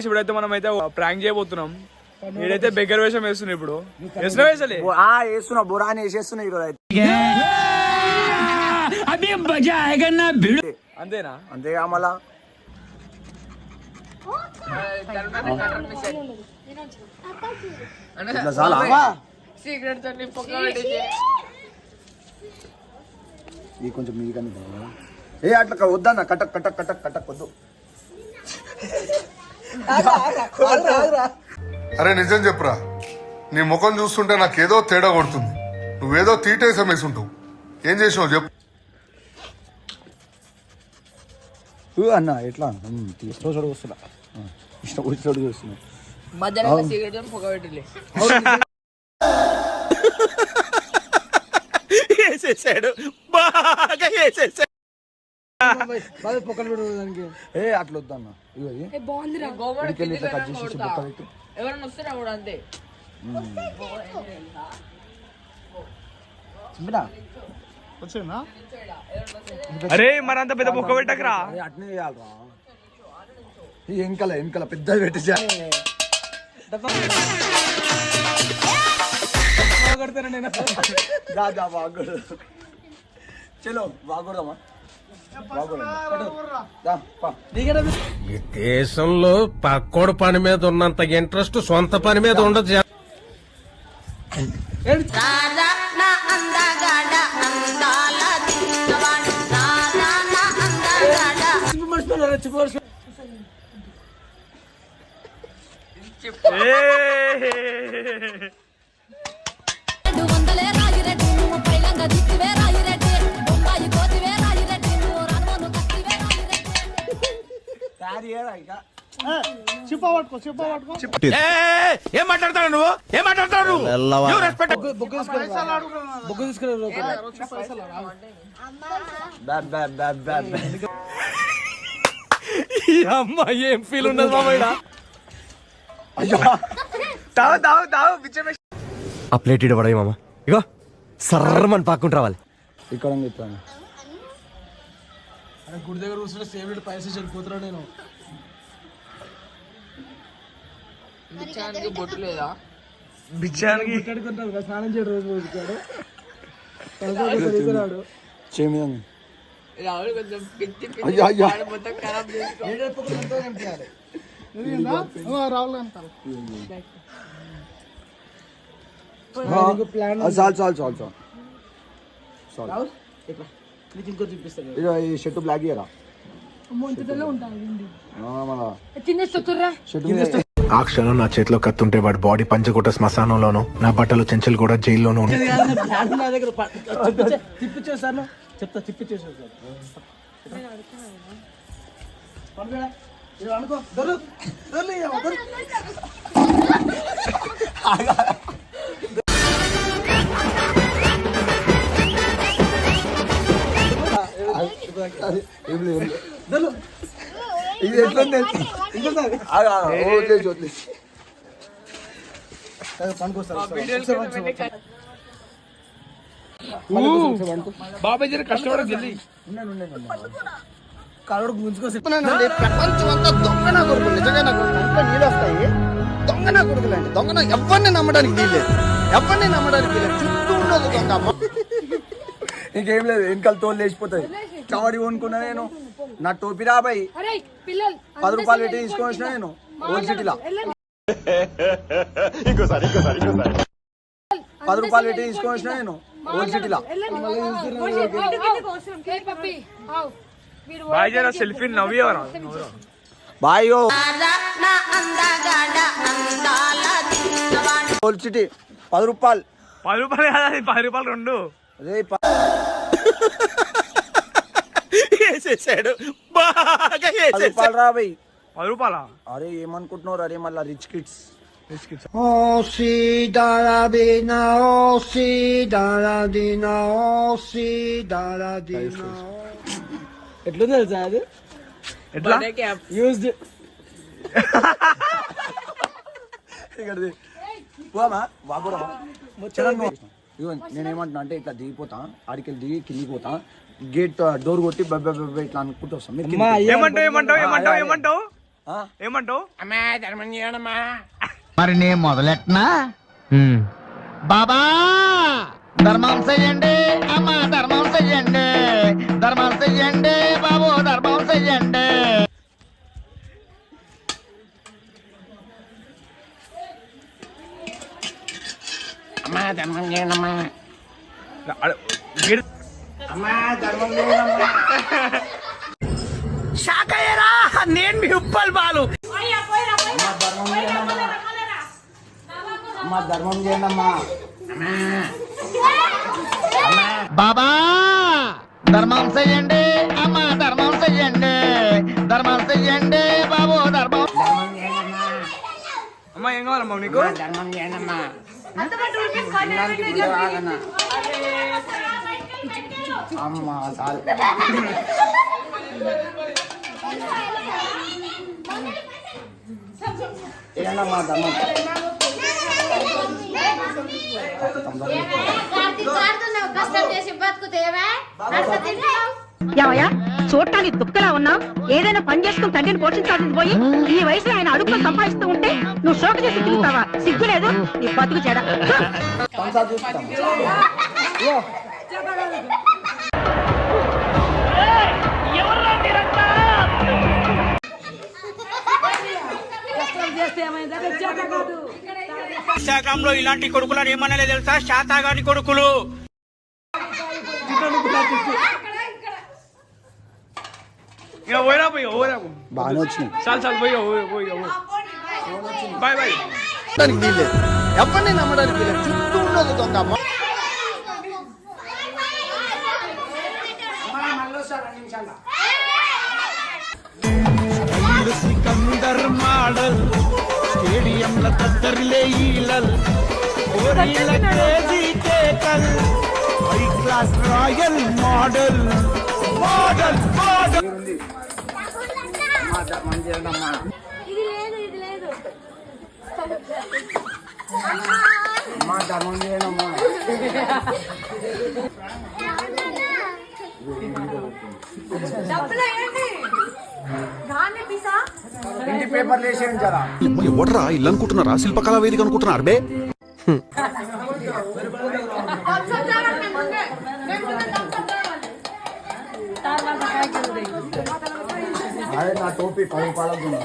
ఇప్పుడైతే మనం అయితే ప్రాంక్ చేయబోతున్నాం. ఏదైతే బెగ్గర్ వేషం వేస్తున్నా ఇప్పుడు వేస్తున్నా బురాని వేసేస్తున్నా ఈరోజు అయితే. అంతేనా? అంతేగా మళ్ళా కొంచెం మీ ఏ అట్లా వద్దన్న కటక్ కటక్ కటక్ కటక్ వద్దు. అరే నిజం చెప్పురా, నీ ముఖం చూస్తుంటే నాకేదో తేడా కొడుతుంది. నువ్వేదో తీటేసం వేసుంటావు. ఏం చేసినావు చెప్పు అన్న. ఎట్లా ఇష్టం చోటు వస్తున్నా, ఇష్టం వచ్చి చోటు చూస్తున్నా. వేసేసాడు, బాగా వేసేసాడు. ఏ అట్లా వద్దన్న, అరే మరంత పెద్ద బొక్క పెట్టకరా. అట్నే చేయాలరా, వెనకాల వెనకాల పెద్ద పెట్టి చలో బాగూడదమ్మా. ఈ దేశంలో పక్కోడు పని మీద ఉన్నంత ఇంట్రెస్ట్ సొంత పని మీద ఉండదు. ఏం మాట్లాడతావు నువ్వు? ఏం మాట్లాడతావు నువ్వు? అమ్మా ఏం ఫీల్ ఉన్నది మామయ్య. ఆ ప్లేట్ ఇడ పడవి మామ. ఇగో సర్రమని పాక్కుంటూ రావాలి. ఇక్కడ చెప్పాను గుడి దగ్గర కూర్చుంటే సేవ్ పైసలు చనిపోతున్నాడు. నేను బొట్టు లేదా బిచ్చానికి స్నానం చేయడం రోజు రోజుకాడు ఇంకో చూపిస్తాను. ఈ షర్ట్ బ్లాక్ ఇయరా ఆ క్షణం నా చేతిలో కత్తుంటే వాడి బాడీ పంచకోట శ్మశానంలోను, నా బట్టలు చెంచలు కూడా జైల్లోనూ. తిప్పిచ్చేసాను చెప్తా, తిప్పిచ్చేసాను. ఇది ఎట్లుంది? బాబాయ్ జర కష్టపడ జల్దీ కాడు గుంజుకోసి. ప్రపంచం అంతా దొంగ నా కొడుకులు, నిజంగా నా కొడుకు అంతా నీళ్ళు వస్తాయి. దొంగ నా కొడుకులు అండి. దొంగ ఎవరిని నమ్మడానికి వీల్లేదు, ఎవరిని నమ్మడానికి వీల్లేదు. చుట్టూ ఉండదు దొంగ. ఇంకేం లేదు, వెనకాల తోలు లేచిపోతాయి. కవడి కొనుక్కున్నా నేను. నా టోపీ రాబాయి 10 రూపాయలు పెట్టి తీసుకొని వచ్చినా నేను ఓల్డ్ సిటీలో. 10 రూపాయలు పెట్టి తీసుకొని వచ్చినా నేను ఓల్డ్ సిటీలో. సెల్ఫీ నవ్వేవరా బాయ్. ఓల్డ్ సిటీ 10 రూపాయలు. 10 రూపాయలు కాదు, 10 రూపాయలు రెండు. అదే వేసేసాడు, బాగా 10 రూపాయలు రాబాయి. 10 రూపాయలా? అరే ఏమనుకుంటున్నారు? అరే మళ్ళా రిచ్ కిడ్స్. ఎట్లుంది తెలుసా అది? ఎట్లా యూజ్డ్ ఇగో నేనేమంటున్నా అంటే ఇట్లా దిగిపోతా, ఆడికి దిగి కిందికి పోతా, గేట్ డోర్ కొట్టి బెబ్బ ఇట్లా అనుకుంటూ వస్తాం. మీరు కిందికి మరి నేను మొదలెట్టనా? బాబా ధర్మం చెయ్యండి, అమ్మ ధర్మం చెయ్యండి, ధర్మం చెయ్యండి బాబు, ధర్మం చెయ్యండి. అమ్మా ధర్మం చేయండమ్మా, అమ్మా ధర్మం చేయండమ్మా. షాకయ్యరా, నేను మీ ఉప్పల్ బాలు. అమ్మ ధర్మం చేయండమ్మా. బాబా ధర్మం చెయ్యండి, అమ్మ ధర్మం చెయ్యండి, ధర్మం చెయ్యండి బాబు, ధర్మం. అమ్మా ఏం కావాలమ్మా నీకు? ధర్మం చేయండమ్మా. అమ్మ చాలు. ఏంటమ్మా ధర్మం? ఏమయ్యా చూడటానికి దుఃఖలా ఉన్నావు? ఏదైనా పని చేసుకుని తండ్రిని పోషించాల్సింది పోయి ఈ వయసులో ఆయన అడుగులు సంపాదిస్తూ ఉంటే నువ్వు షోక చేసి తిరుగుతావా? సిగ్గు లేదు నీ బతుకు చెడ. పంచా చూస్తాం. విశాఖంలో ఇలాంటి కొడుకులను ఏమన్నా తెలుసా? శాతాగాని కొడుకులు. బాగానే వచ్చినాయి. బాయ్ బాయ్. నమ్మడానికి వీల్లేదు, ఎవరిని నమ్మడానికి వీలేదు. చుట్టూ ఉన్నది దొంగ. సికందర్ మోడల్ స్టేడియంల దగ్గరలే ఈలల్ ఓరీల క్రేజీ టేకల్ high class royal model model model. ఇది లేదు ఇది లేదు. అమ్మా ధర్మం చేయనమ్మా. ఇంటి పేపర్లు వేసి ఉంచారా? ఎవడరా ఇల్లు అనుకుంటున్నారా? శిల్పకళా వేదిక అనుకుంటున్నారు బే. అదే నా టోపీ 10 రూపాయలకు ఉంది.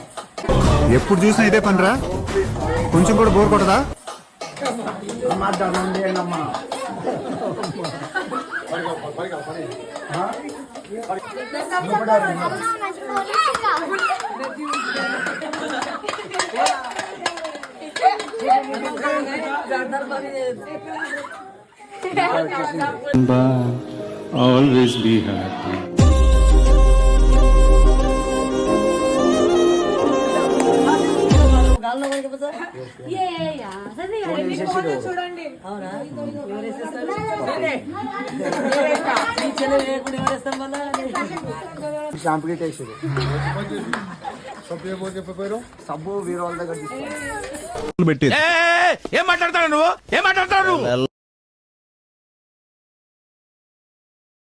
ఎప్పుడు చూసినా ఇదే పనిరా, కొంచెం కూడా బోర్ కొట్టదా? అమ్మా ధర్మం చేయండమ్మా. Always be happy. చూడండి షాంపూ గిట్ వేసారు. సబ్బు వీరు వాళ్ళ దగ్గర తీసుకోండి. ఏం మాట్లాడతాడు నువ్వు?